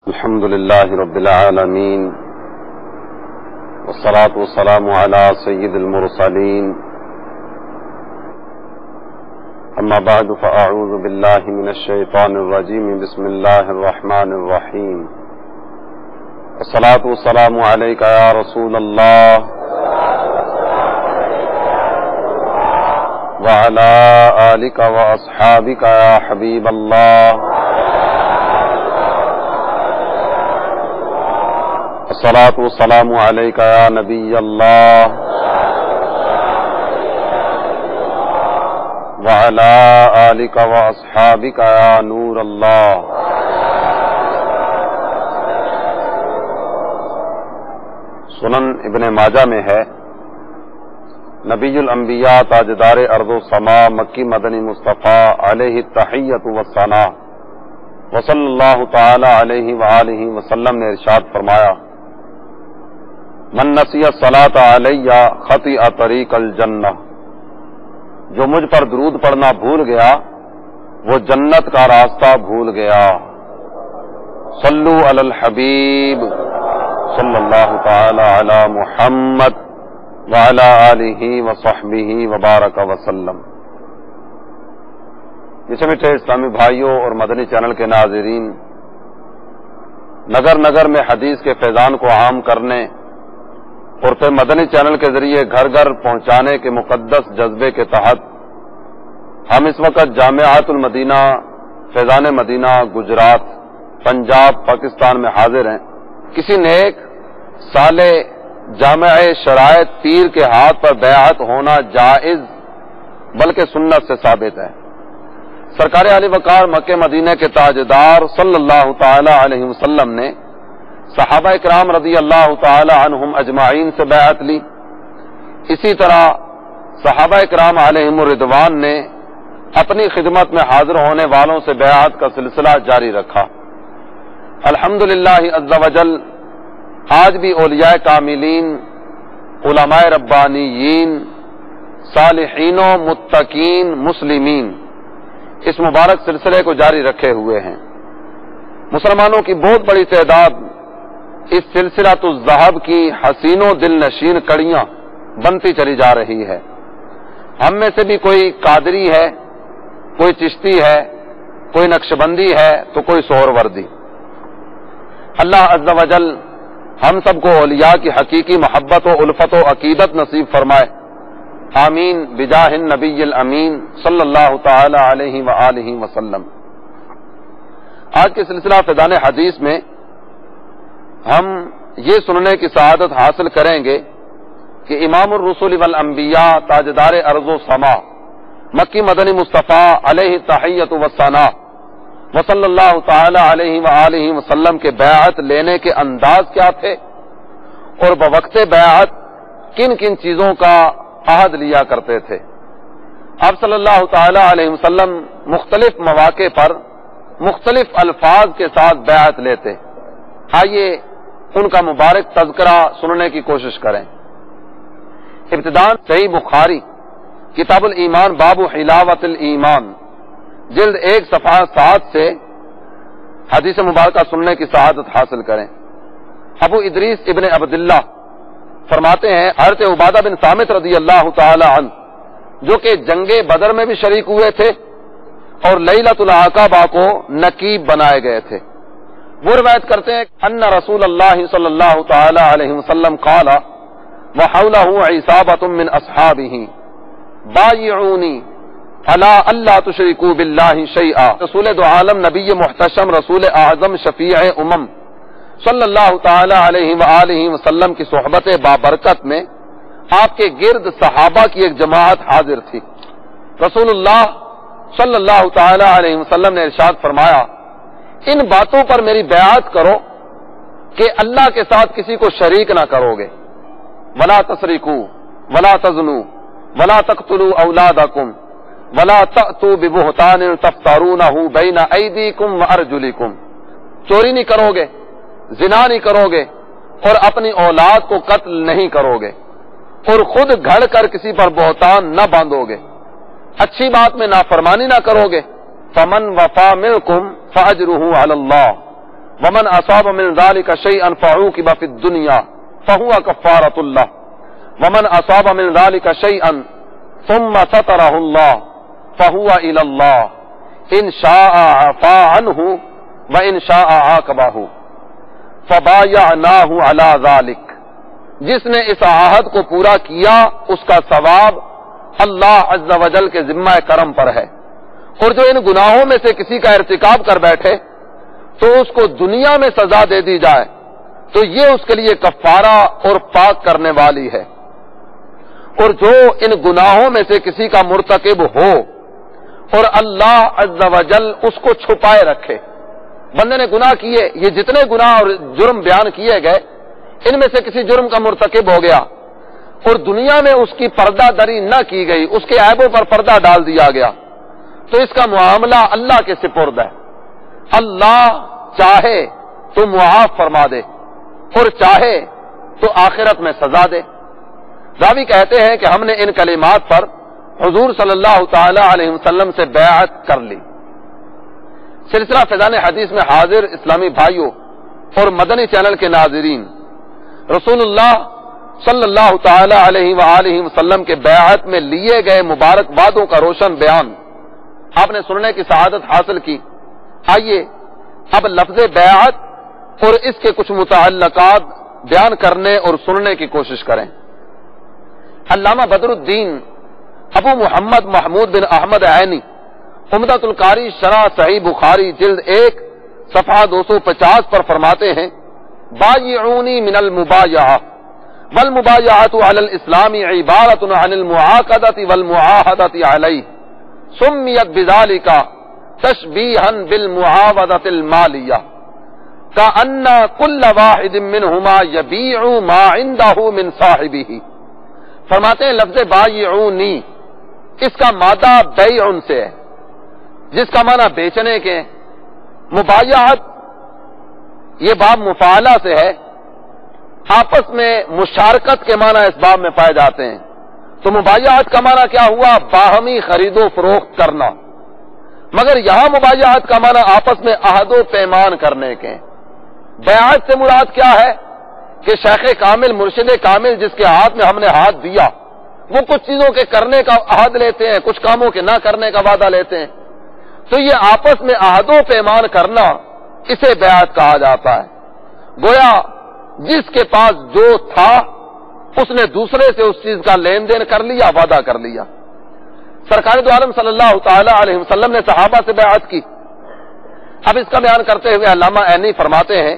الحمد لله رب العالمين والصلاة والسلام على سيد المرسلين أما بعد فأعوذ بالله من الشيطان الرجيم بسم الله الرحمن الرحيم الصلاة والسلام عليك يا رسول الله وعلى آلك وأصحابك يا حبيب الله الصلاة والسلام عليك يا نبي الله وعلى آلك وأصحابك يا نور الله سنن ابن ماجہ میں ہے نبی الانبیاء تاجدار ارض و سما مکی مدنی مصطفیٰ علیہ التحیۃ والثناء وصلی اللہ تعالی علیہ وآلہ وسلم نے ارشاد فرمایا من نسی الصلاۃ علیہ خطئ طریق الجنہ، جو مجھ پر درود پڑھنا بھول گیا وہ جنت کا راستہ بھول گیا۔ صلو علی الحبیب صلی اللہ تعالی علی محمد وعلی آلہ وصحبہ وبارک وسلم۔ جسے میٹھے اسلامی بھائیوں اور مدنی چینل کے ناظرین، نگر نگر میں حدیث کے فیضان کو عام کرنے اور مدنی چینل کے ذریعے گھر گھر پہنچانے کے مقدس جذبے کے تحت ہم اس وقت جامعۃ المدینہ فیضان مدینہ گجرات پنجاب پاکستان میں حاضر ہیں۔ کسی نیک صالح جامع شرائط پیر کے ہاتھ پر بیعت ہونا جائز بلکہ سنت سے ثابت ہے۔ سرکار علی وقار مکہ مدینہ کے تاجدار صلی اللہ تعالی علیہ وسلم نے صحابہ کرام رضی اللہ تعالی عنہم اجمعین سے بیعت لی۔ اسی طرح صحابہ کرام علیہم الرضوان نے اپنی خدمت میں حاضر ہونے والوں سے بیعت کا سلسلہ جاری رکھا۔ الحمدللہ عز وجل آج بھی اولیاء کاملین، علماء ربانیین، صالحین و متقین مسلمین اس مبارک سلسلے کو جاری رکھے ہوئے ہیں۔ مسلمانوں کی بہت بڑی تعداد اس سلسلۃ الذہب کی حسین و دل نشین کڑیاں بنتی چلی جا رہی ہے۔ ہم میں سے بھی کوئی قادری ہے، کوئی چشتی ہے، کوئی نقشبندی ہے تو کوئی سہروردی۔ اللہ عز و جل ہم سب کو اولیاء کی حقیقی محبت و الفت و عقیدت نصیب فرمائے، آمین بجاہ النبی الامین صلی اللہ تعالی علیہ وآلہ وسلم۔ آج کے سلسلہ فیضان حدیث میں ہم یہ سننے کی سعادت حاصل کریں گے کہ امام الرسول والانبیاء تاجدار ارض و سما مکی مدنی مصطفیٰ علیہ التحیۃ والثناء وصلی اللہ تعالی علیہ وآلہ وسلم کے بیعت لینے کے انداز کیا تھے اور بوقت بیعت کن کن چیزوں کا عہد لیا کرتے تھے۔ آپ صلی اللہ تعالی علیہ وسلم مختلف مواقع پر مختلف الفاظ کے ساتھ بیعت لیتے۔ آئیے ان کا مبارک تذکرہ سننے کی کوشش کریں۔ ابتداء صحیح بخاری کتاب الایمان باب حلاوت الایمان جلد 1 صفحہ 7 سے حدیث مبارکہ سننے کی سعادت حاصل کریں۔ ابو ادریس ابن عبداللہ فرماتے ہیں حضرت عبادہ بن صامت رضی اللہ تعالی عنہ جو کہ جنگ بدر میں بھی شریک ہوئے تھے اور لیلۃ العقبہ کو نقیب بنائے گئے تھے، وہ روایت کرتے ہیں ان رسول اللہ صلی اللہ تعالی علیہ وسلم قال وحولہ عصابۃ من اصحابہ بایعونی علی الا تشرکوا باللہ شیئا۔ رسول دو عالم نبی محتشم رسول اعظم شفیع امم صلی اللہ تعالی علیہ وآلہ وسلم کی صحبت بابرکت میں آپ کے گرد صحابہ کی ایک جماعت حاضر تھی۔ رسول اللہ صلی اللہ تعالی علیہ وسلم نے ارشاد فرمایا ان باتوں پر میری بیعت کرو کہ اللہ کے ساتھ کسی کو شریک نہ کرو گے، ولا تسرقوا ولا تزنوا ولا تقتلوا اولادکم ولا تأتوا ببہتان تفترونہ بین ایدیکم وارجلکم، چوری نہیں کرو گے، زنا نہیں کرو گے اور اپنی اولاد کو قتل نہیں کرو گے اور خود گھڑ کر کسی پر بہتان نہ باندھو گے، اچھی بات میں نافرمانی نہ کرو گے۔ فمن وفا منکم فاجرہ علی اللہ، ومن اصاب من ذلك شيئا فعوقب في الدنيا فهو كفارة الله ومن اصاب من ذلك شيئا ثم ستره الله فهو الى الله ان شاء عفا عنه وان شاء عاقبه فبايعناه على ذلك. جس نے اس عہد کو پورا کیا اس کا ثواب اللہ عز و جل کے ذمہ کرم پر ہے، اور جو ان گناہوں میں سے کسی کا ارتکاب کر بیٹھے تو اس کو دنیا میں سزا دے دی جائے تو یہ اس کے لیے کفارہ اور پاک کرنے والی ہے، اور جو ان گناہوں میں سے کسی کا مرتکب ہو اور اللہ عز و جل اس کو چھپائے رکھے. بندے نے گناہ کیے، یہ جتنے گناہ اور جرم بیان کیے گئے ان میں سے کسی جرم کا مرتکب ہو گیا اور دنیا میں اس کی پردہ دری نہ کی گئی، اس کے عیبوں پر پردہ ڈال دیا گیا، تو اس کا معاملہ اللہ کے سپرد ہے. اللہ چاہے تو معاف فرما دے اور چاہے تو آخرت میں سزا دے. راوی کہتے ہیں کہ ہم نے ان کلمات پر حضور صلی اللہ تعالی علیہ وسلم سے بیعت کر لی. سلسلہ فیضان حدیث میں حاضر اسلامی بھائیوں اور مدنی چینل کے ناظرین، رسول اللہ صلی اللہ تعالی علیہ وآلہ وسلم کے بیعت میں لیے گئے مبارک بادوں کا روشن بیان آپ نے سننے کی سعادت حاصل کی. آئیے اب لفظ بیعت اور اس کے کچھ متعلقات بیان کرنے اور سننے کی کوشش کریں. علامہ بدر الدین ابو محمد محمود بن احمد عینی عمدۃ القاری شرح صحیح بخاری جلد 1 صفحہ 250 پر فرماتے ہیں: بایعونی من المبایعہ والمبایعۃ علی الاسلام عبارۃ عن المعاقدۃ والمعاہدۃ علیہ سمیت بذلک تشبیہا بالمعاوضۃ المالیہ کأن کل واحد منہما یبیع ما عنده من صاحبہ. فرماتے ہیں لفظ بایعونی اس کا مادہ بیع سے ہے جس کا معنی بیچنے کے. مبایعت یہ باب مفاعلہ سے ہے، آپس میں مشارکت کے معنی اس باب میں پائے جاتے ہیں. تو مبایعت کا معنی کیا ہوا؟ باہمی خرید و فروخت کرنا. مگر یہاں مبایعت کا معنی آپس میں عہد و پیمان کرنے کے. بیعت سے مراد کیا ہے کہ شیخ کامل مرشد کامل جس کے ہاتھ میں ہم نے ہاتھ دیا وہ کچھ چیزوں کے کرنے کا عہد لیتے ہیں، کچھ کاموں کے نہ کرنے کا وعدہ لیتے ہیں، تو یہ آپس میں عہد و پیمان کرنا اسے بیعت کہا جاتا ہے. گویا جس کے پاس جو تھا اس نے دوسرے سے اس چیز کا لین دین کر لیا، وعدہ کر لیا. سرکار دو عالم صلی اللہ تعالی علیہ وسلم نے صحابہ سے بیعت کی. اب اس کا بیان کرتے ہوئے علامہ عینی فرماتے ہیں: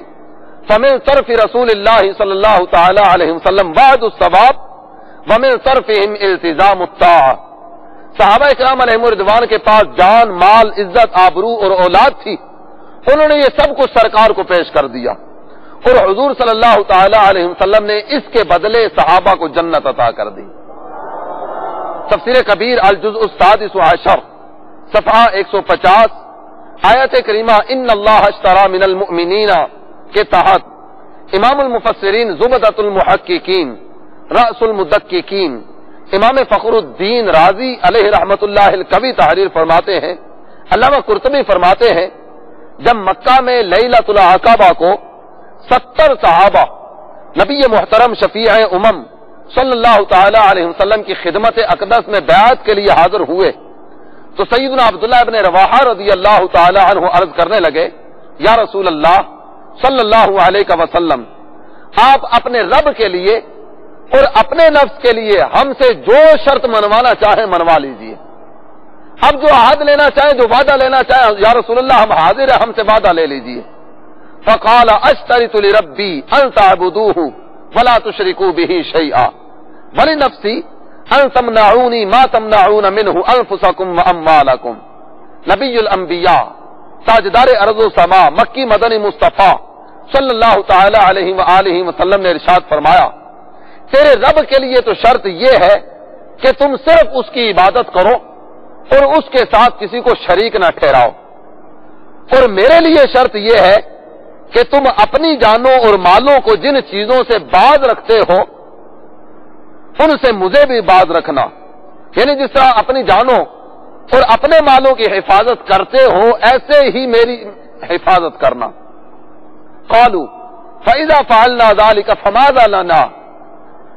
فمن صرف رسول اللہ صلی اللہ تعالی علیہ وسلم وعد الثواب ومن صرفہم التزام الطاعہ. صحابہ کرام علیہم رضوان کے پاس جان، مال، عزت، آبرو اور اولاد تھی، انہوں نے یہ سب کچھ سرکار کو پیش کر دیا اور حضور صلی اللہ تعالی علیہ وسلم نے اس کے بدلے صحابہ کو جنت عطا کر دی. تفسیر کبیر الجزء السادس عشر صفحہ 150 آیت کریمہ ان اللہ اشتری من المؤمنین کے تحت امام المفسرین زبدۃ المحققین رأس المدققین امام فخر الدین رازی علیہ رحمت اللہ القوی تحریر فرماتے ہیں. علامہ قرطبی فرماتے ہیں جب مکہ میں لیلۃ العقبہ کو 70 صحابہ نبی محترم شفیع امم صلی اللہ تعالی علیہ وسلم کی خدمت اقدس میں بیعت کے لیے حاضر ہوئے تو سیدنا عبداللہ ابن رواحہ رضی اللہ تعالی عنہ عرض کرنے لگے: یا رسول اللہ صلی اللہ علیہ وسلم، آپ اپنے رب کے لیے اور اپنے نفس کے لیے ہم سے جو شرط منوانا چاہیں منوا لیجئے. اب جو عہد لینا چاہیں، جو وعدہ لینا چاہیں، یا رسول اللہ ہم حاضر ہیں، ہم سے وعدہ لے لیجئے. فقال اشترط لربی ان تعبدوه ولا تشركوا به شيئا ولنفسي ان تمنعوني ما تمنعون منه انفسكم واموالكم. نبی الانبیاء تاجدار ارض و سما مکی مدنی مصطفیٰ صلی اللہ تعالی علیہ وآلہ وسلم نے ارشاد فرمایا: تیرے رب کے لیے تو شرط یہ ہے کہ تم صرف اس کی عبادت کرو اور اس کے ساتھ کسی کو شریک نہ ٹھہراؤ، اور میرے لیے شرط یہ ہے کہ تم اپنی جانوں اور مالوں کو جن چیزوں سے باز رکھتے ہو ان سے مجھے بھی باز رکھنا. یعنی جس طرح اپنی جانوں اور اپنے مالوں کی حفاظت کرتے ہو ایسے ہی میری حفاظت کرنا. قالوا فإذا فعلنا ذلك فماذا لنا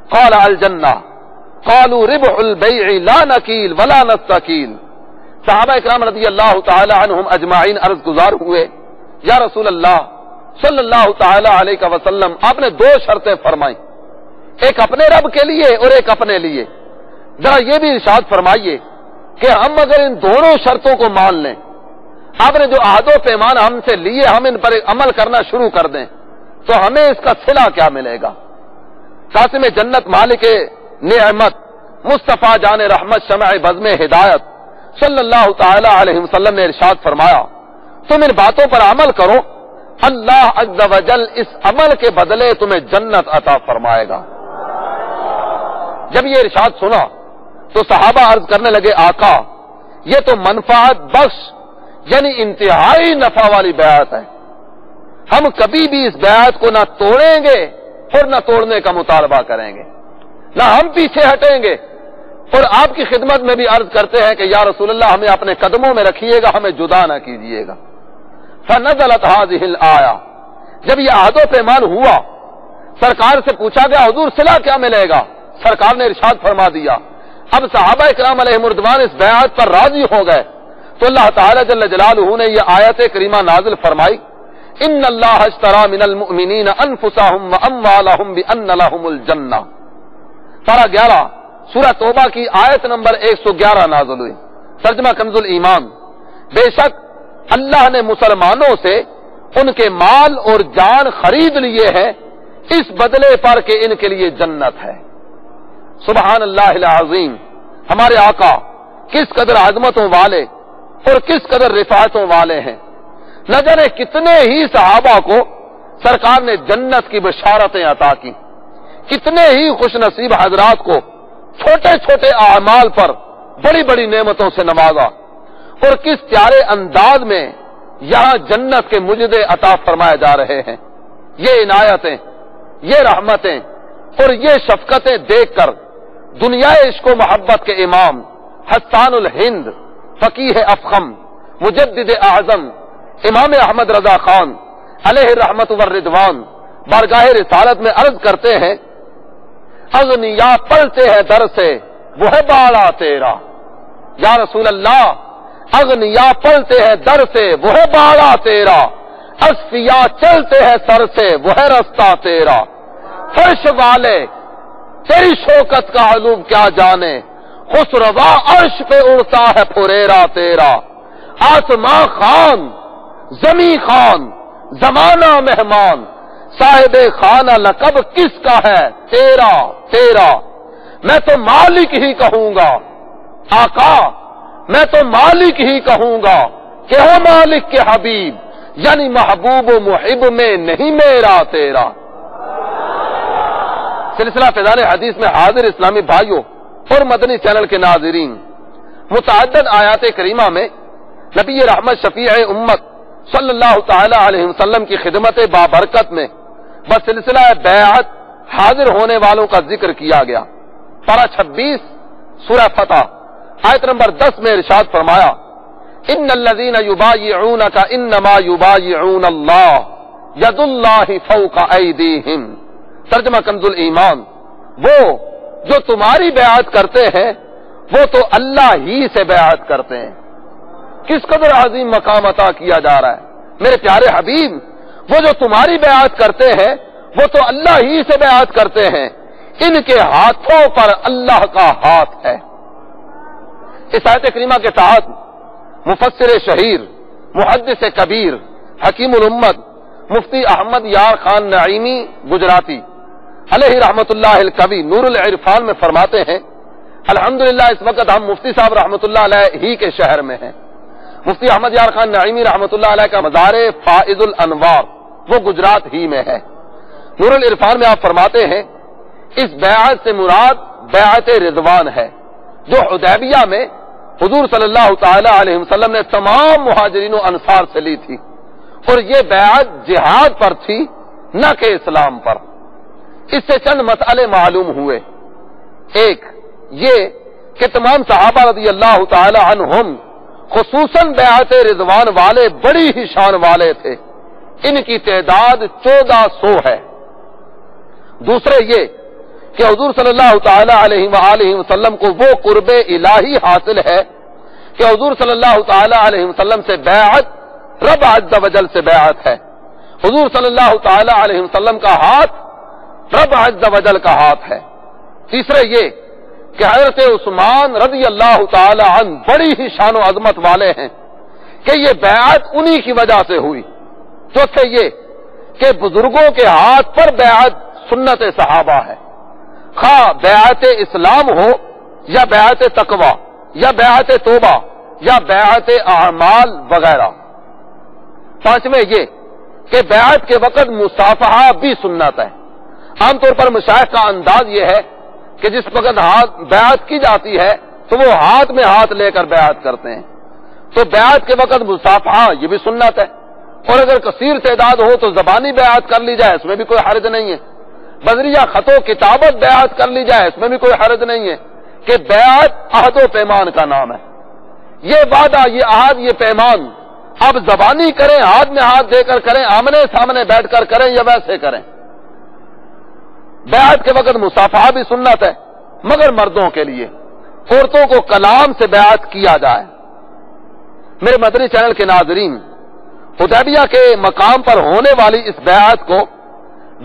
قال الجنہ قالوا ربح البيع لا نکیل ولا نستکیل. صحابہ اکرام رضی اللہ تعالی عنہم اجمعین عرض گزار ہوئے یا رسول اللہ صلی اللہ تعالی علیہ وسلم آپ نے دو شرطیں فرمائیں، ایک اپنے رب کے لیے اور ایک اپنے لیے. ذرا یہ بھی ارشاد فرمائیے کہ ہم اگر ان دونوں شرطوں کو مان لیں، آپ نے جو عہد و پیمان ہم سے لیے ہم ان پر عمل کرنا شروع کر دیں تو ہمیں اس کا صلہ کیا ملے گا؟ قاسم جنت مالک نعمت مصطفیٰ جان رحمت شمع بزم ہدایت صلی اللہ تعالی علیہ وسلم نے ارشاد فرمایا تم ان باتوں پر عمل کرو، اللہ عز و جل اس عمل کے بدلے تمہیں جنت عطا فرمائے گا. جب یہ ارشاد سنا تو صحابہ عرض کرنے لگے آقا یہ تو منفعت بخش یعنی انتہائی نفع والی بیعت ہے، ہم کبھی بھی اس بیعت کو نہ توڑیں گے اور نہ توڑنے کا مطالبہ کریں گے، نہ ہم پیچھے ہٹیں گے. اور آپ کی خدمت میں بھی عرض کرتے ہیں کہ یا رسول اللہ ہمیں اپنے قدموں میں رکھیے گا، ہمیں جدا نہ کیجیے گا. فنزلت هذه الآیہ، جب یہ عہد و پیمان ہوا سرکار سے پوچھا گیا حضور صلہ کیا ملے گا؟ سرکار نے ارشاد فرما دیا. اب صحابہ کرام علیہم رضوان اس بیعت پر راضی ہو گئے تو اللہ تعالی جل جلالہ نے یہ آیت کریمہ نازل فرمائی ان اللہ اشتری من المؤمنین انفسهم واموالهم بان لهم الجنہ. پارہ 11 سورہ توبہ کی آیت نمبر 111 نازل ہوئی. ترجمہ کنز الایمان، بے شک اللہ نے مسلمانوں سے ان کے مال اور جان خرید لیے ہیں اس بدلے پر کہ ان کے لیے جنت ہے. سبحان اللہ العظیم. ہمارے آقا کس قدر عظمتوں والے اور کس قدر رفاعتوں والے ہیں. نہ جانے کتنے ہی صحابہ کو سرکار نے جنت کی بشارتیں عطا کی، کتنے ہی خوش نصیب حضرات کو چھوٹے چھوٹے اعمال پر بڑی بڑی نعمتوں سے نوازا، اور کس پیارے انداز میں یہاں جنت کے مجدے عطا فرمائے جا رہے ہیں. یہ عنایتیں، یہ رحمتیں اور یہ شفقتیں دیکھ کر دنیا عشق و محبت کے امام حسان الہند فقیہ افخم مجدد اعظم امام احمد رضا خان علیہ الرحمت والرضوان بارگاہ رسالت میں عرض کرتے ہیں اغنیا پلتے ہیں در سے وہ ہے باڑا تیرا. یا رسول اللہ اغنیا پلتے ہیں در سے وہ ہے باڑا تیرا، اصفیا چلتے ہیں سر سے وہ ہے رستہ تیرا. فرش والے تیری شوکت کا علوم کیا جانے، خسروا عرش پہ اڑتا ہے پھریرا تیرا. آسماں خان زمیں خان زمانہ مہمان، صاحب خانہ لقب کس کا ہے تیرا تیرا. میں تو مالک ہی کہوں گا آقا، میں تو مالک ہی کہوں گا کہ ہو مالک کے حبیب، یعنی محبوب و محب میں نہیں میرا تیرا. سلسلہ فیضان حدیث میں حاضر اسلامی بھائیوں اور مدنی چینل کے ناظرین، متعدد آیات کریمہ میں نبی رحمت شفیع امت صلی اللہ تعالی علیہ وسلم کی خدمت بابرکت میں بس سلسلہ بیعت حاضر ہونے والوں کا ذکر کیا گیا. پارہ 26 سورہ فتح آیت نمبر 10 میں ارشاد فرمایا ان الذین یبایعونک انما یبایعون اللہ ید اللہ فوق ایدیہم. ترجمہ کنز الایمان، وہ جو تمہاری بیعت کرتے ہیں وہ تو اللہ ہی سے بیعت کرتے ہیں. کس قدر عظیم مقام عطا کیا جا رہا ہے. میرے پیارے حبیب وہ جو تمہاری بیعت کرتے ہیں وہ تو اللہ ہی سے بیعت کرتے ہیں، ان کے ہاتھوں پر اللہ کا ہاتھ ہے. اس آیت کریمہ کے تحت مفسر شہیر محدث کبیر حکیم الامت مفتی احمد یار خان نعیمی گجراتی علیہ رحمت اللہ الکوی نور العرفان میں فرماتے ہیں الحمدللہ اس وقت ہم مفتی صاحب رحمت اللہ علیہ ہی کے شہر میں ہیں. مفتی احمد یار خان نعیمی رحمت اللہ علیہ کا مزار فائز الانوار وہ گجرات ہی میں ہے. نور العرفان میں آپ فرماتے ہیں اس بیعت سے مراد بیعت رضوان ہے جو حدیبیہ میں حضور صلی اللہ تعالی علیہ وسلم نے تمام مہاجرین و انصار سے لی تھی، اور یہ بیعت جہاد پر تھی نہ کہ اسلام پر. اس سے چند مسئلے معلوم ہوئے. ایک یہ کہ تمام صحابہ رضی اللہ تعالی عنہم خصوصاً بیعت رضوان والے بڑی ہی شان والے تھے، ان کی تعداد 1400 ہے۔ دوسرے یہ کہ حضور صلی اللہ تعالی علیہ وآلہ وسلم کو وہ قرب الہی حاصل ہے کہ حضور صلی اللہ تعالی علیہ وسلم سے بیعت رب عز و جل سے بیعت ہے۔ حضور صلی اللہ تعالی علیہ وسلم کا ہاتھ رب عز و جل کا ہاتھ ہے۔ تیسرے یہ کہ حضرت عثمان رضی اللہ تعالی عنہ بڑی ہی شان و عظمت والے ہیں کہ یہ بیعت انہی کی وجہ سے ہوئی۔ چوتھے یہ کہ بزرگوں کے ہاتھ پر بیعت سنت صحابہ ہے، خواہ بیعت اسلام ہو یا بیعت تقوی یا بیعت توبہ یا بیعت اعمال وغیرہ۔ پانچویں یہ کہ بیعت کے وقت مصافحہ بھی سنت ہے۔ عام طور پر مشائخ کا انداز یہ ہے کہ جس وقت بیعت کی جاتی ہے تو وہ ہاتھ میں ہاتھ لے کر بیعت کرتے ہیں، تو بیعت کے وقت مصافحہ یہ بھی سنت ہے، اور اگر کثیر تعداد ہو تو زبانی بیعت کر لی جائے، اس میں بھی کوئی حرج نہیں ہے۔ بذریعہ خط و کتابت بیعت کر لی جائے، اس میں بھی کوئی حرج نہیں ہے، کہ بیعت عہد و پیمان کا نام ہے۔ یہ وعدہ، یہ عہد، یہ پیمان اب زبانی کریں، ہاتھ میں ہاتھ دے کر کریں، آمنے سامنے بیٹھ کر کریں یا ویسے کریں۔ بیعت کے وقت مصافحہ بھی سنت ہے، مگر مردوں کے لیے، عورتوں کو کلام سے بیعت کیا جائے۔ میرے مدنی چینل کے ناظرین، حدیبیہ کے مقام پر ہونے والی اس بیعت کو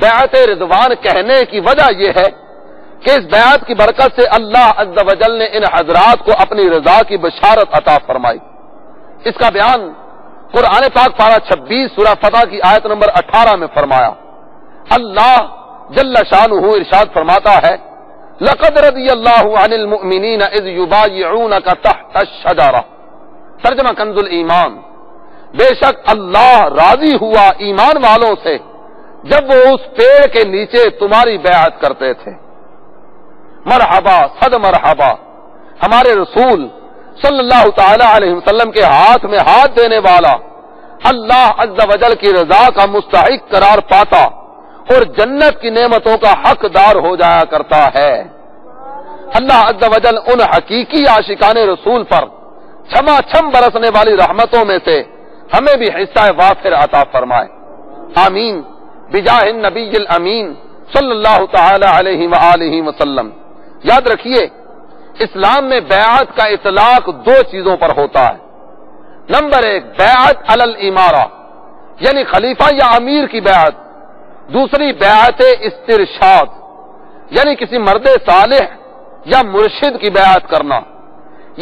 بیعت رضوان کہنے کی وجہ یہ ہے کہ اس بیعت کی برکت سے اللہ عز و جل نے ان حضرات کو اپنی رضا کی بشارت عطا فرمائی۔ اس کا بیان قرآن پاک پارہ 26 سورہ فتح کی آیت نمبر 18 میں فرمایا۔ اللہ جل شانہ ارشاد فرماتا ہے، لقد رضی اللہ عن المؤمنین اذ یبایعونک تحت الشجرہ۔ ترجمہ کنز الایمان، بے شک اللہ راضی ہوا ایمان والوں سے جب وہ اس پیڑ کے نیچے تمہاری بیعت کرتے تھے۔ مرحبا، صد مرحبا، ہمارے رسول صلی اللہ تعالی علیہ وسلم کے ہاتھ میں ہاتھ دینے والا اللہ عز و جل کی رضا کا مستحق قرار پاتا اور جنت کی نعمتوں کا حقدار ہو جایا کرتا ہے۔ اللہ عز و جل ان حقیقی عاشقان رسول پر چھما چھم برسنے والی رحمتوں میں سے ہمیں بھی حصہ وافر عطا فرمائے، آمین بجاہ النبی الامین صلی اللہ تعالی علیہ وآلہ وسلم۔ یاد رکھیے، اسلام میں بیعت کا اطلاق دو چیزوں پر ہوتا ہے۔ نمبر ایک، بیعت علی الامارہ، یعنی خلیفہ یا امیر کی بیعت۔ دوسری بیعت استرشاد، یعنی کسی مرد صالح یا مرشد کی بیعت کرنا۔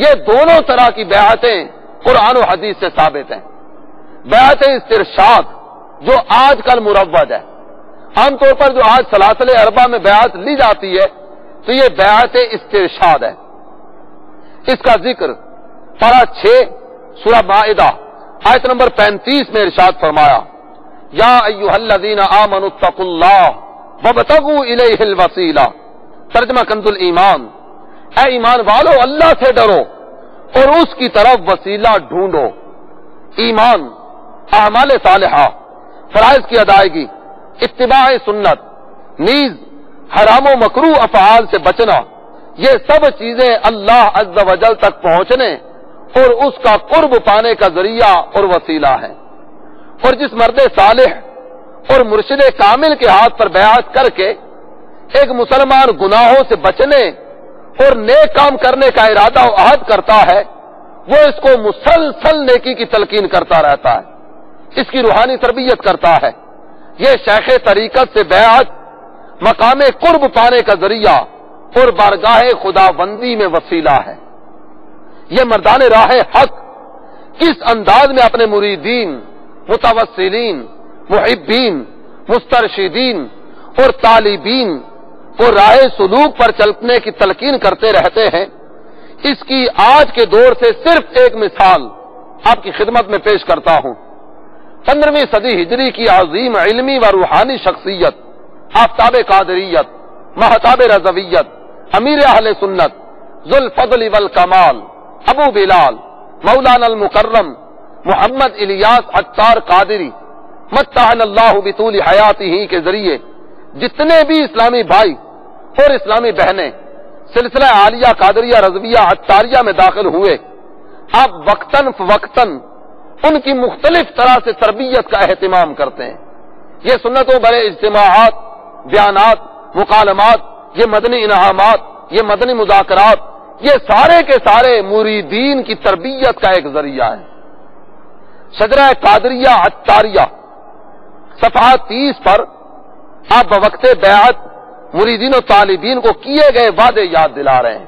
یہ دونوں طرح کی بیعتیں قرآن و حدیث سے ثابت ہیں۔ بیعت استرشاد جو آج کل مروج ہے، عام طور پر جو آج سلاسل اربع میں بیعت لی جاتی ہے تو یہ بیعت استرشاد ہے۔ اس کا ذکر پارہ 6 سورہ مائدہ آیت نمبر 35 میں ارشاد فرمایا، یا ایھا الذین آمنوا اتقوا اللہ وابتغوا الیہ الوسیلہ۔ ترجمہ کنز الایمان، اے ایمان والو اللہ سے ڈرو اور اس کی طرف وسیلہ ڈھونڈو۔ ایمان، اعمال صالحہ، فرائض کی ادائیگی، اتباع سنت، نیز حرام و مکروہ افعال سے بچنا، یہ سب چیزیں اللہ عز و جل تک پہنچنے اور اس کا قرب پانے کا ذریعہ اور وسیلہ ہے۔ اور جس مرد صالح اور مرشد کامل کے ہاتھ پر بیعت کر کے ایک مسلمان گناہوں سے بچنے اور نیک کام کرنے کا ارادہ و عہد کرتا ہے، وہ اس کو مسلسل نیکی کی تلقین کرتا رہتا ہے، اس کی روحانی تربیت کرتا ہے۔ یہ شیخ طریقت سے بیعت مقام قرب پانے کا ذریعہ اور بارگاہ خداوندی میں وسیلہ ہے۔ یہ مردان راہ حق کس انداز میں اپنے مریدین، متوسلین، محبین، مسترشدین اور طالبین کو راہ سلوک پر چلنے کی تلقین کرتے رہتے ہیں، اس کی آج کے دور سے صرف ایک مثال آپ کی خدمت میں پیش کرتا ہوں۔ 15ویں صدی ہجری کی عظیم علمی و روحانی شخصیت، آفتاب قادریت، مہتاب رضویت، امیر اہل سنت، ذو الفضل والکمال، ابو بلال مولانا المکرم محمد الیاس عطار قادری متعن اللہ بطول حیاتہ کے ذریعے جتنے بھی اسلامی بھائی اور اسلامی بہنیں سلسلہ عالیہ قادریہ رضویہ عطاریہ میں داخل ہوئے، اب وقتاً فوقتاً ان کی مختلف طرح سے تربیت کا اہتمام کرتے ہیں۔ یہ سنتوں بڑے اجتماعات، بیانات، مکالمات، یہ مدنی انعامات، یہ مدنی مذاکرات، یہ سارے کے سارے مریدین کی تربیت کا ایک ذریعہ ہے۔ شجرہ قادریہ عطاریہ صفحہ 30 پر آپ بوقت بیعت مریدین و طالبین کو کیے گئے وعدے یاد دلا رہے ہیں۔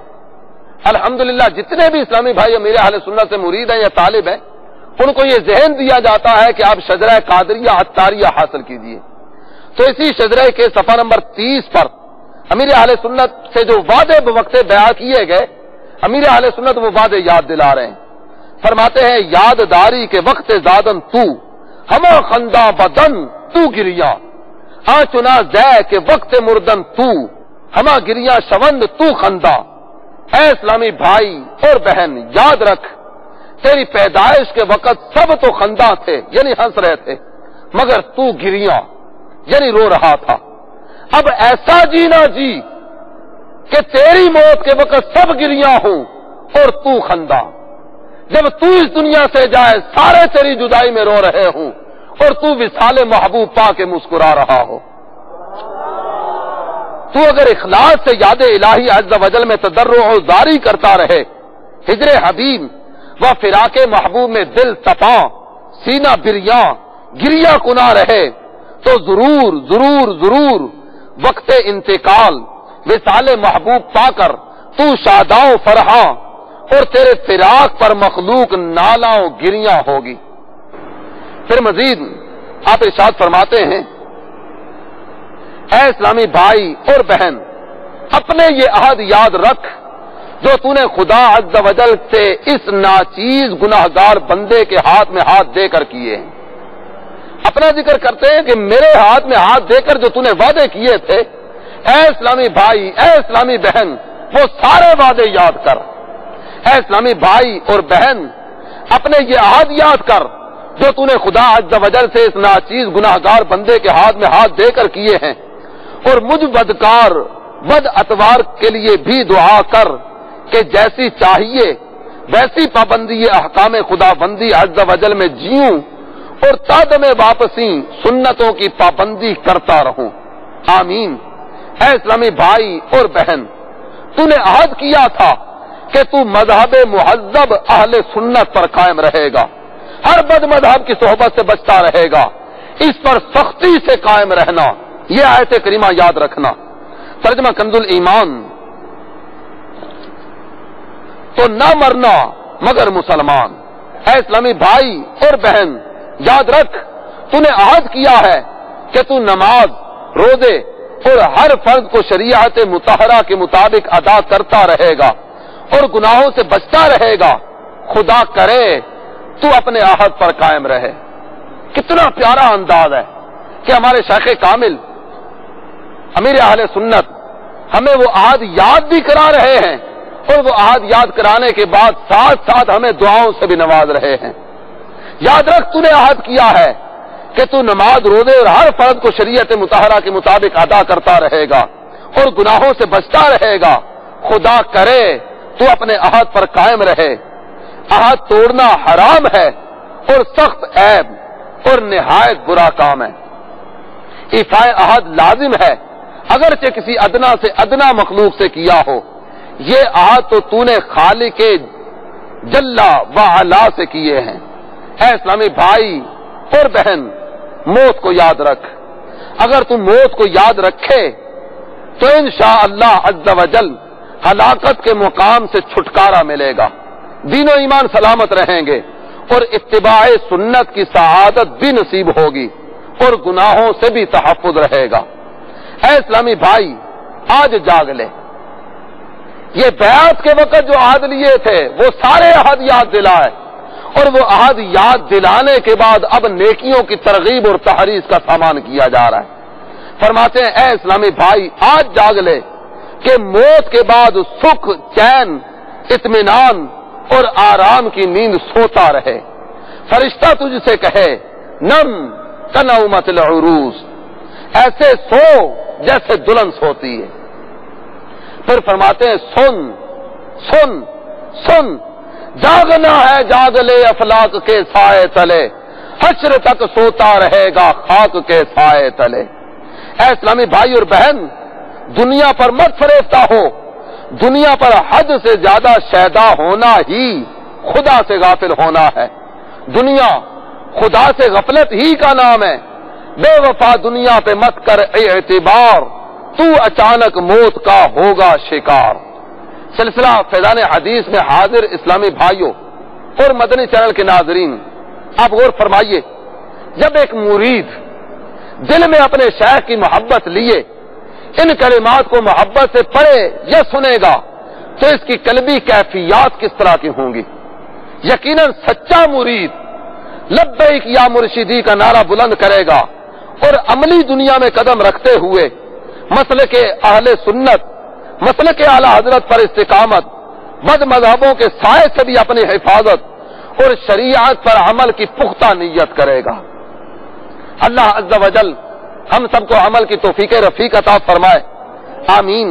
الحمدللہ جتنے بھی اسلامی بھائی امیر اہل سنت سے مرید ہیں یا طالب ہیں، ان کو یہ ذہن دیا جاتا ہے کہ آپ شجرہ قادریہ عطاریہ حاصل کیجئے۔ تو اسی شجرہ کے صفحہ نمبر 30 پر امیر اہل سنت سے جو وعدے بوقت بیعت کیے گئے، امیر اہل سنت وہ وعدے یاد دلا رہے ہیں۔ فرماتے ہیں یادداری کے وقت زادن تو ہما خندہ بدن تو گریا، چنا زے کے وقت مردن تو ہما گریا شوند تو خندہ۔ اے اسلامی بھائی اور بہن یاد رکھ، تیری پیدائش کے وقت سب تو خندہ تھے یعنی ہنس رہے تھے، مگر تو گریا یعنی رو رہا تھا۔ اب ایسا جینا جی کہ تیری موت کے وقت سب گریا ہوں اور تو خندہ۔ جب تو اس دنیا سے جائے سارے تیری جدائی میں رو رہے ہوں اور تو وصال محبوب پا کے مسکرا رہا ہو۔ تو اگر اخلاص سے یاد الہی عز و جل میں تضرع و زاری کرتا رہے، ہجر حبیب و فراق محبوب میں دل تپاں سینہ بریاں گریا کنا رہے، تو ضرور ضرور ضرور وقت انتقال وصال محبوب پا کر تو شاداں فرحاں اور تیرے فراق پر مخلوق نالاں گریاں ہوگی۔ پھر مزید آپ ارشاد فرماتے ہیں اے اسلامی بھائی اور بہن، اپنے یہ عہد یاد رکھ جو تو نے خدا عز و جل سے اس ناچیز گناہگار بندے کے ہاتھ میں ہاتھ دے کر کیے ہیں۔ اپنا ذکر کرتے ہیں کہ میرے ہاتھ میں ہاتھ دے کر جو تو نے وعدے کیے تھے، اے اسلامی بھائی اے اسلامی بہن وہ سارے وعدے یاد کر۔ اے اسلامی بھائی اور بہن اپنے یہ عہد یاد کر جو تو نے خدا عز و جل سے اس ناچیز گناہگار بندے کے ہاتھ میں ہاتھ دے کر کیے ہیں، اور مجھ بدکار بد اتوار کے لیے بھی دعا کر کہ جیسی چاہیے ویسی پابندی احکام خدا بندی عز و جل میں جیوں اور تا میں واپسی سنتوں کی پابندی کرتا رہوں، آمین۔ اے اسلامی بھائی اور بہن، تو نے عہد کیا تھا کہ تو مذہب مہذب اہل سنت پر قائم رہے گا، ہر بد مذہب کی صحبت سے بچتا رہے گا، اس پر سختی سے قائم رہنا، یہ آیت کریمہ یاد رکھنا۔ ترجمہ کنز الایمان، تو نہ مرنا مگر مسلمان۔ اے اسلامی بھائی اور بہن یاد رکھ، تو نے عہد کیا ہے کہ تو نماز، روزے اور ہر فرض کو شریعت مطہرہ کے مطابق ادا کرتا رہے گا اور گناہوں سے بچتا رہے گا، خدا کرے تو اپنے عہد پر قائم رہے۔ کتنا پیارا انداز ہے کہ ہمارے شیخ کامل امیر اہل سنت ہمیں وہ عہد یاد بھی کرا رہے ہیں، اور وہ عہد یاد کرانے کے بعد ساتھ ساتھ ہمیں دعاؤں سے بھی نواز رہے ہیں۔ یاد رکھ، تو نے عہد کیا ہے کہ تو نماز، روزے اور ہر فرض کو شریعت مطہرہ کے مطابق ادا کرتا رہے گا اور گناہوں سے بچتا رہے گا، خدا کرے تو اپنے عہد پر قائم رہے۔ عہد توڑنا حرام ہے اور سخت عیب اور نہایت برا کام ہے۔ ایفائے عہد لازم ہے اگرچہ کسی ادنا سے ادنا مخلوق سے کیا ہو۔ یہ عہد تو نے خالق جلا و علا سے کیے ہیں۔ اے اسلامی بھائی اور بہن، موت کو یاد رکھ۔ اگر تم موت کو یاد رکھے تو انشاءاللہ عز و جل ہلاکت کے مقام سے چھٹکارا ملے گا، دین و ایمان سلامت رہیں گے اور اتباع سنت کی سعادت بھی نصیب ہوگی اور گناہوں سے بھی تحفظ رہے گا۔ اے اسلامی بھائی، آج جاگ لے، یہ بیعت کے وقت جو عہد لیے تھے وہ سارے عہد یاد دلائے، اور وہ عہد یاد دلانے کے بعد اب نیکیوں کی ترغیب اور تحریض کا سامان کیا جا رہا ہے۔ فرماتے ہیں اے اسلامی بھائی، آج جاگ لے کہ موت کے بعد سکھ، چین، اطمینان اور آرام کی نیند سوتا رہے۔ فرشتہ تجھ سے کہے نم کنومت العروس، ایسے سو جیسے دلہن سوتی ہے۔ پھر فرماتے ہیں سن سن سن، جاگنا ہے جاگ لے افلاک کے سائے تلے، حشر تک سوتا رہے گا خاک کے سائے تلے۔ اے اسلامی بھائی اور بہن، دنیا پر مت فریفتہ ہو، دنیا پر حد سے زیادہ شیدا ہونا ہی خدا سے غافل ہونا ہے۔ دنیا خدا سے غفلت ہی کا نام ہے۔ بے وفا دنیا پہ مت کر اعتبار، تو اچانک موت کا ہوگا شکار۔ سلسلہ فیضان حدیث میں حاضر اسلامی بھائیوں اور مدنی چینل کے ناظرین، آپ غور فرمائیے، جب ایک مرید دل میں اپنے شیخ کی محبت لیے ان کلمات کو محبت سے پڑھے یا سنے گا تو اس کی قلبی کیفیات کس طرح کی ہوں گی؟ یقیناً سچا مرید لبیک یا مرشدی کا نعرہ بلند کرے گا اور عملی دنیا میں قدم رکھتے ہوئے مسلک اہل سنت، مسلک اعلی حضرت پر استقامت، بد مذہبوں کے سائے سے بھی اپنی حفاظت اور شریعت پر عمل کی پختہ نیت کرے گا۔ اللہ عز و جل ہم سب کو عمل کی توفیق رفیق عطا فرمائے، آمین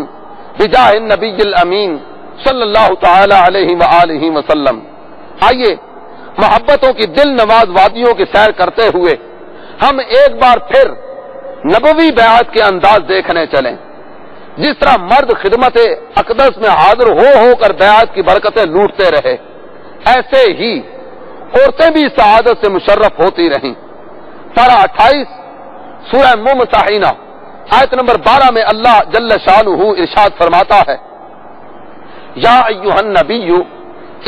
بجاہ النبی الامین صلی اللہ تعالی علیہ وآلہ وسلم۔ آئیے محبتوں کی دل نواز وادیوں کی سیر کرتے ہوئے ہم ایک بار پھر نبوی بیعت کے انداز دیکھنے چلیں۔ جس طرح مرد خدمت اقدس میں حاضر ہو کر بیعت کی برکتیں لوٹتے رہے، ایسے ہی عورتیں بھی سعادت سے مشرف ہوتی رہیں۔ پارہ 28 سورہ ممتحنہ آیت نمبر 12 میں اللہ جل شانہ ارشاد فرماتا ہے، یا ایھا النبی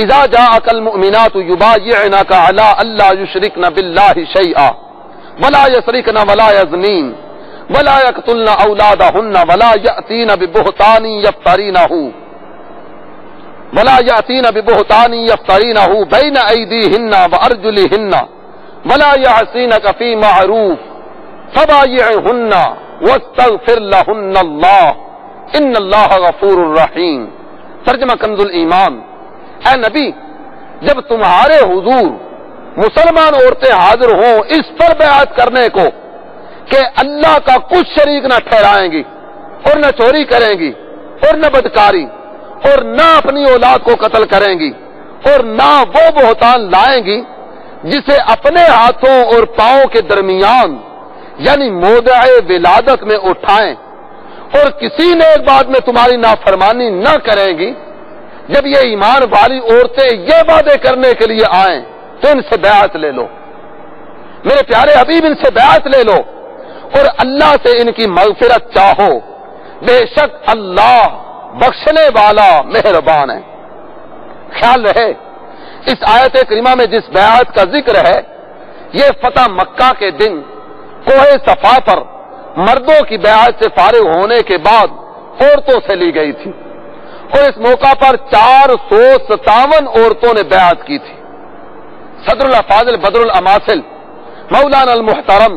اذا جاءک المؤمنات یبایعنک علی الا یشرکن باللہ شیئا ولا یسرکن ولا یزنین ولا یقتلن اولادہن ولا یأتین ببہتان یفترینہ بین ایدیہن وارجلہن ولا یعصینک فی معروف فبایعہن واستغفر لہن اللہ ان اللہ غفور رحیم۔ ترجمہ کنز الایمان، اے نبی جب تمہارے حضور مسلمان عورتیں حاضر ہوں اس پر بیعت کرنے کو کہ اللہ کا کچھ شریک نہ ٹھہرائیں گی اور نہ چوری کریں گی اور نہ بدکاری اور نہ اپنی اولاد کو قتل کریں گی اور نہ وہ بہتان لائیں گی جسے اپنے ہاتھوں اور پاؤں کے درمیان یعنی موضع ولادت میں اٹھائیں، اور کسی نیک بات میں تمہاری نافرمانی نہ کریں گی، جب یہ ایمان والی عورتیں یہ وعدے کرنے کے لیے آئیں تو ان سے بیعت لے لو۔ میرے پیارے حبیب ان سے بیعت لے لو اور اللہ سے ان کی مغفرت چاہو، بے شک اللہ بخشنے والا مہربان ہے۔ خیال رہے اس آیت کریمہ میں جس بیعت کا ذکر ہے یہ فتح مکہ کے دن کوہ صفا پر مردوں کی بیعت سے فارغ ہونے کے بعد عورتوں سے لی گئی تھی، اور اس موقع پر 457 عورتوں نے بیعت کی تھی۔ صدر الافاضل بدر الاماثل مولانا المحترم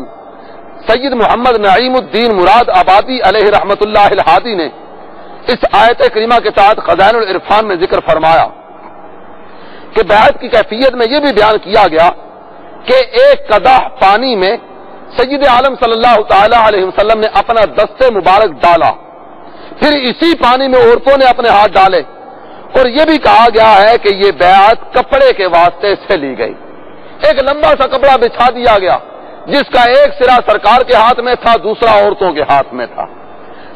سید محمد نعیم الدین مراد آبادی علیہ رحمت اللہ الہادی نے اس آیت کریمہ کے تحت خزائن العرفان میں ذکر فرمایا کہ بیعت کی کیفیت میں یہ بھی بیان کیا گیا کہ ایک قدح پانی میں سید عالم صلی اللہ تعالی علیہ وسلم نے اپنا دست مبارک ڈالا، پھر اسی پانی میں عورتوں نے اپنے ہاتھ ڈالے، اور یہ بھی کہا گیا ہے کہ یہ بیعت کپڑے کے واسطے سے لی گئی۔ ایک لمبا سا کپڑا بچھا دیا گیا جس کا ایک سرا سرکار کے ہاتھ میں تھا، دوسرا عورتوں کے ہاتھ میں تھا۔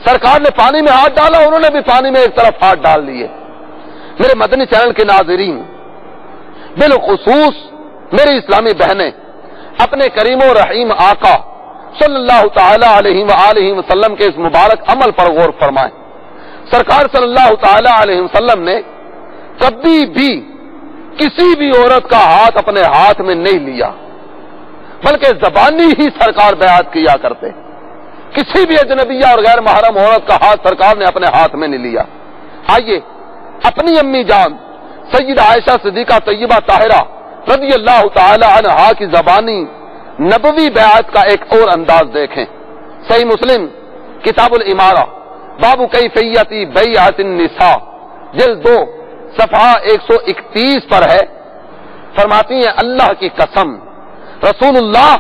سرکار نے پانی میں ہاتھ ڈالا، انہوں نے بھی پانی میں ایک طرف ہاتھ ڈال لیے۔ میرے مدنی چینل کے ناظرین، بالخصوص میری اسلامی بہنیں، اپنے کریم و رحیم آقا صلی اللہ تعالی علیہ وآلہ وسلم کے اس مبارک عمل پر غور فرمائیں۔ سرکار صلی اللہ تعالی علیہ وسلم نے کبھی بھی کسی بھی عورت کا ہاتھ اپنے ہاتھ میں نہیں لیا، بلکہ زبانی ہی سرکار بیعت کیا کرتے، کسی بھی اجنبیہ اور غیر محرم عورت کا ہاتھ سرکار نے اپنے ہاتھ میں نہیں لیا۔ آئیے اپنی امی جان سیدہ عائشہ صدیقہ طیبہ طاہرہ رضی اللہ تعالی عنہا کی زبانی نبوی بیعت کا ایک اور انداز دیکھیں۔ صحیح مسلم کتاب الامارہ باب کیفیت بیعت النساء جلد 2 صفحہ 131 پر ہے، فرماتی ہیں اللہ کی قسم رسول اللہ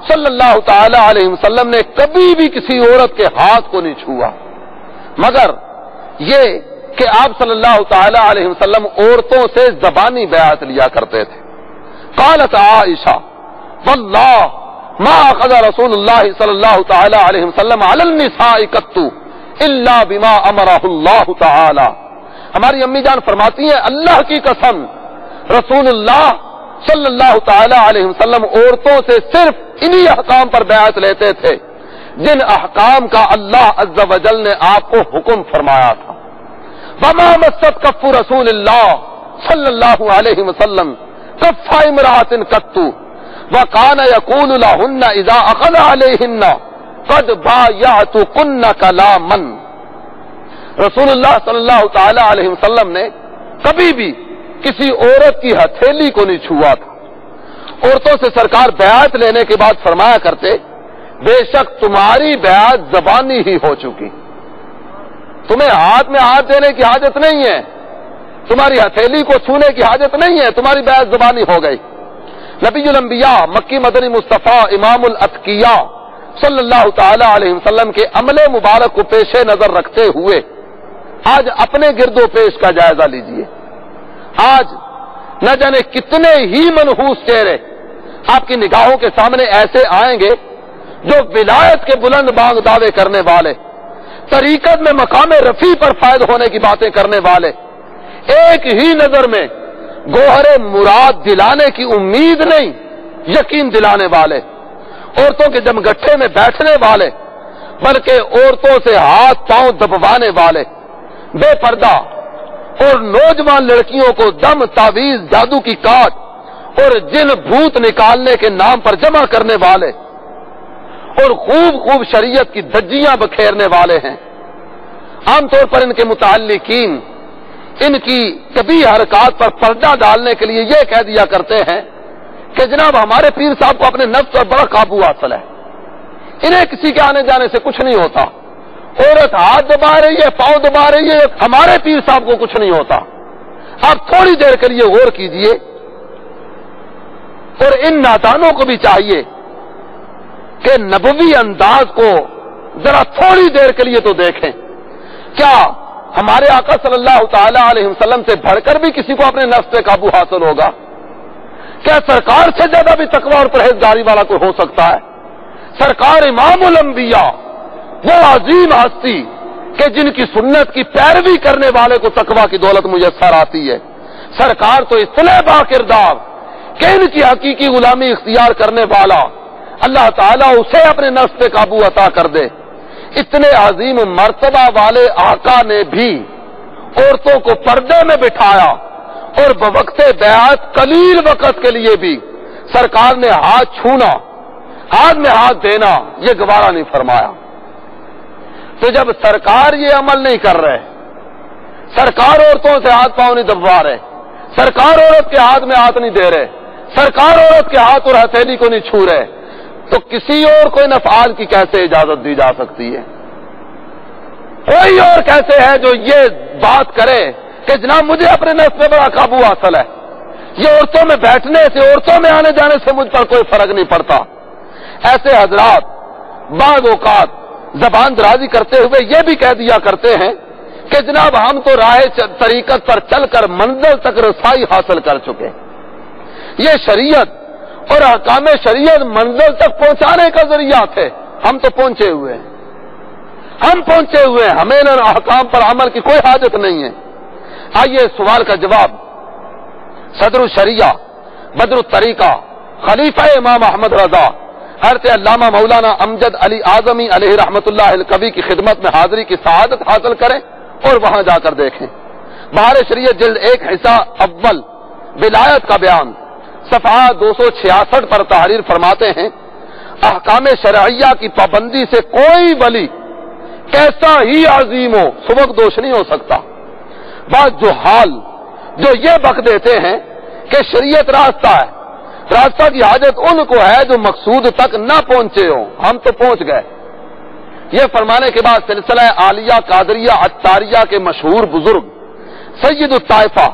صلی اللہ تعالی علیہ وسلم نے کبھی بھی کسی عورت کے ہاتھ کو نہیں چھوا، مگر یہ کہ آپ صلی اللہ تعالی علیہ وسلم عورتوں سے زبانی بیعت لیا کرتے تھے. قالت عائشہ واللہ ما اخذ رسول اللہ صلی اللہ تعالی علیہ وسلم علی النساء قط الا بما امرہ اللہ تعالی. ہماری امی جان فرماتی ہیں اللہ کی قسم رسول اللہ صلی اللہ تعالی علیہ وسلم عورتوں سے صرف انہی احکام پر بیعت لیتے تھے جن احکام کا اللہ عز و جل نے آپ کو حکم فرمایا تھا. وما مست کف رسول اللہ صلی اللہ علیہ وسلم کف امرأۃ قط وکان یقول لہن اذا اخذ علیہن قد بایعتکن کلاما. رسول اللہ صلی اللہ تعالی علیہ وسلم نے کبھی بھی کسی عورت کی ہتھیلی کو نہیں چھوا تھا. عورتوں سے سرکار بیعت لینے کے بعد فرمایا کرتے بے شک تمہاری بیعت زبانی ہی ہو چکی، تمہیں ہاتھ میں ہاتھ دینے کی حاجت نہیں ہے، تمہاری ہتھیلی کو چھونے کی حاجت نہیں ہے، تمہاری بیعت زبانی ہو گئی. نبی الانبیاء مکی مدنی مصطفیٰ امام الاتقیاء صلی اللہ تعالی علیہ وسلم کے عمل مبارک کو پیش نظر رکھتے ہوئے آج اپنے گرد و پیش کا جائزہ لیجئے. آج نہ جانے کتنے ہی منحوس چہرے آپ کی نگاہوں کے سامنے ایسے آئیں گے جو ولایت کے بلند بانگ دعوے کرنے والے، طریقت میں مقام رفیع پر فائد ہونے کی باتیں کرنے والے، ایک ہی نظر میں گوہر مراد دلانے کی امید نہیں یقین دلانے والے، عورتوں کے جمگٹھے میں بیٹھنے والے بلکہ عورتوں سے ہاتھ پاؤں دبوانے والے، بے پردہ اور نوجوان لڑکیوں کو دم تعویذ جادو کی کاٹ اور جن بھوت نکالنے کے نام پر جمع کرنے والے اور خوب شریعت کی دھجیاں بکھیرنے والے ہیں. عام طور پر ان کے متعلقین ان کی کبھی حرکات پر پردہ ڈالنے کے لیے یہ کہہ دیا کرتے ہیں کہ جناب ہمارے پیر صاحب کو اپنے نفس پر بڑا قابو حاصل ہے، انہیں کسی کے آنے جانے سے کچھ نہیں ہوتا، عورت ہاتھ دبا رہی ہے پاؤں دبا رہی ہے ہمارے پیر صاحب کو کچھ نہیں ہوتا. آپ تھوڑی دیر کے لیے غور کیجئے اور ان نادانوں کو بھی چاہیے کہ نبوی انداز کو ذرا تھوڑی دیر کے لیے تو دیکھیں. کیا ہمارے آقا صلی اللہ تعالی علیہ وسلم سے بڑھ کر بھی کسی کو اپنے نفس پہ قابو حاصل ہوگا؟ کیا سرکار سے زیادہ بھی تقوی اور پرہیزگاری والا کوئی ہو سکتا ہے؟ سرکار امام الانبیاء وہ عظیم ہستی کہ جن کی سنت کی پیروی کرنے والے کو تقوی کی دولت میسر آتی ہے. سرکار تو اتنے با کردار کہ ان کی حقیقی غلامی اختیار کرنے والا اللہ تعالیٰ اسے اپنے نفس پہ قابو عطا کر دے. اتنے عظیم مرتبہ والے آقا نے بھی عورتوں کو پردے میں بٹھایا اور بوقت بیعت قلیل وقت کے لیے بھی سرکار نے ہاتھ چھونا، ہاتھ میں ہاتھ دینا یہ گوارا نہیں فرمایا. تو جب سرکار یہ عمل نہیں کر رہے، سرکار عورتوں سے ہاتھ پاؤں نہیں دبوا رہے، سرکار عورت کے ہاتھ میں ہاتھ نہیں دے رہے، سرکار عورت کے ہاتھ اور ہتھیلی کو نہیں چھو رہے، تو کسی اور کو ان افعال کی کیسے اجازت دی جا سکتی ہے؟ کوئی اور کیسے ہے جو یہ بات کرے کہ جناب مجھے اپنے نفس پہ بڑا قابو حاصل ہے، یہ عورتوں میں بیٹھنے سے عورتوں میں آنے جانے سے مجھ پر کوئی فرق نہیں پڑتا. ایسے حضرات بعض اوقات زبان درازی کرتے ہوئے یہ بھی کہہ دیا کرتے ہیں کہ جناب ہم تو راہ طریقت پر چل کر منزل تک رسائی حاصل کر چکے. یہ شریعت اور احکام شریعت منزل تک پہنچانے کا ذریعہ تھے، ہم تو پہنچے ہوئے ہیں، ہم پہنچے ہوئے ہیں، ہمیں ان احکام پر عمل کی کوئی حاجت نہیں ہے. آئیے سوال کا جواب صدر الشریعہ بدر الطریقہ خلیفہ امام احمد رضا حضرت علامہ مولانا امجد علی اعظمی علیہ رحمت اللہ الکبی کی خدمت میں حاضری کی سعادت حاصل کریں اور وہاں جا کر دیکھیں. بہار شریعت جلد 1 حصہ اول ولایت کا بیان صفحہ 266 پر تحریر فرماتے ہیں احکام شرعیہ کی پابندی سے کوئی ولی کیسا ہی عظیم ہو سبکدوش نہیں ہو سکتا. بعض جہال جو یہ بک دیتے ہیں کہ شریعت راستہ ہے، راستہ کی حاجت ان کو ہے جو مقصود تک نہ پہنچے ہوں، ہم تو پہنچ گئے. یہ فرمانے کے بعد سلسلہ عالیہ قادریہ عطاریہ کے مشہور بزرگ سید الطائفہ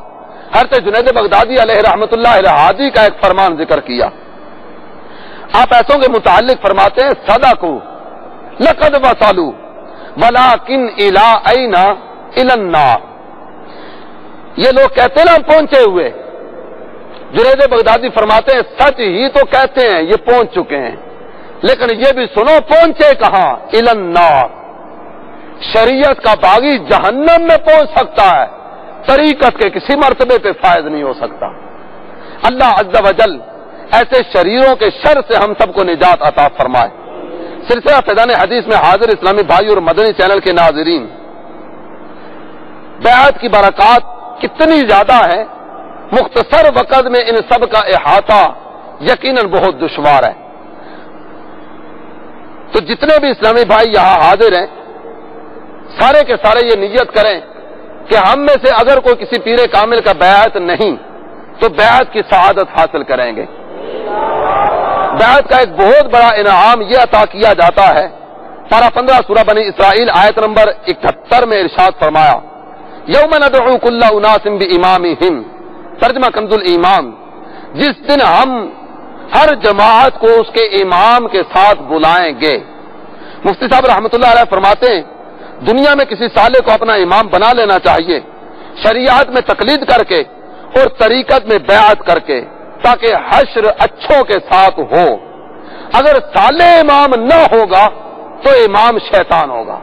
حضرت جنید بغدادی علیہ رحمت اللہ الہادی کا ایک فرمان ذکر کیا. آپ ایسوں کے متعلق فرماتے ہیں صدقوا لقد وصلوا ولكن الى اين الى النار. یہ لوگ کہتے ہیں نا ہم پہنچے ہوئے، جنید بغدادی فرماتے ہیں سچ ہی تو کہتے ہیں یہ پہنچ چکے ہیں، لیکن یہ بھی سنو پہنچے کہاں؟ الی النار، شریعت کا باغی جہنم میں پہنچ سکتا ہے، طریقت کے کسی مرتبے پہ فائز نہیں ہو سکتا۔ اللہ عز و جل ایسے شریروں کے شر سے ہم سب کو نجات عطا فرمائے۔ سلسلہ فیضان حدیث میں حاضر اسلامی بھائی اور مدنی چینل کے ناظرین، بیعت کی برکات کتنی زیادہ ہے، مختصر وقت میں ان سب کا احاطہ یقیناً بہت دشوار ہے۔ تو جتنے بھی اسلامی بھائی یہاں حاضر ہیں، سارے کے سارے یہ نیت کریں کہ ہم میں سے اگر کوئی کسی پیر کامل کا بیعت نہیں تو بیعت کی سعادت حاصل کریں گے۔ بیعت کا ایک بہت بڑا انعام یہ عطا کیا جاتا ہے۔ پارہ 15 سورہ بنی اسرائیل آیت نمبر 71 میں ارشاد فرمایا، یوم ندعو کل اناس بامامہم، ترجمہ کنز الایمان، جس دن ہم ہر جماعت کو اس کے امام کے ساتھ بلائیں گے۔ مفتی صاحب رحمۃ اللہ علیہ فرماتے ہیں دنیا میں کسی سالے کو اپنا امام بنا لینا چاہیے، شریعت میں تقلید کر کے اور طریقت میں بیعت کر کے، تاکہ حشر اچھوں کے ساتھ ہو۔ اگر سالے امام نہ ہوگا تو امام شیطان ہوگا۔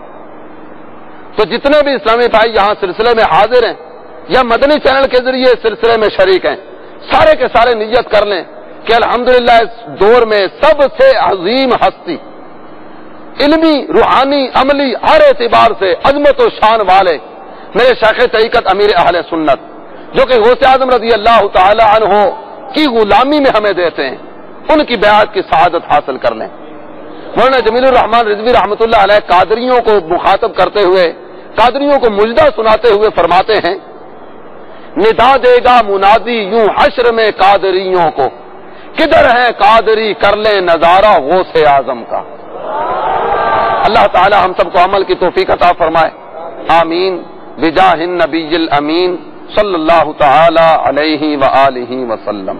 تو جتنے بھی اسلامی بھائی یہاں سلسلے میں حاضر ہیں یا مدنی چینل کے ذریعے سلسلے میں شریک ہیں، سارے کے سارے نیت کر لیں کہ الحمدللہ اس دور میں سب سے عظیم ہستی، علمی، روحانی، عملی، ہر اعتبار سے عظمت و شان والے میرے شیخ طریقت امیر اہل سنت، جو کہ غوث اعظم رضی اللہ تعالی عنہ کی غلامی میں ہمیں دیتے ہیں، ان کی بیعت کی سعادت حاصل کر لیں۔ مولانا جمیل الرحمان رضوی رحمۃ اللہ علیہ قادریوں کو مخاطب کرتے ہوئے، قادریوں کو مجدہ سناتے ہوئے فرماتے ہیں، ندا دے گا منادی یوں حشر میں قادریوں کو، کدھر ہے قادری کر لیں نظارہ غوث اعظم کا۔ اللہ تعالی ہم سب کو عمل کی توفیق عطا فرمائے، آمین، بجاہ النبی الامین صلی اللہ تعالی علیہ وآلہ وسلم۔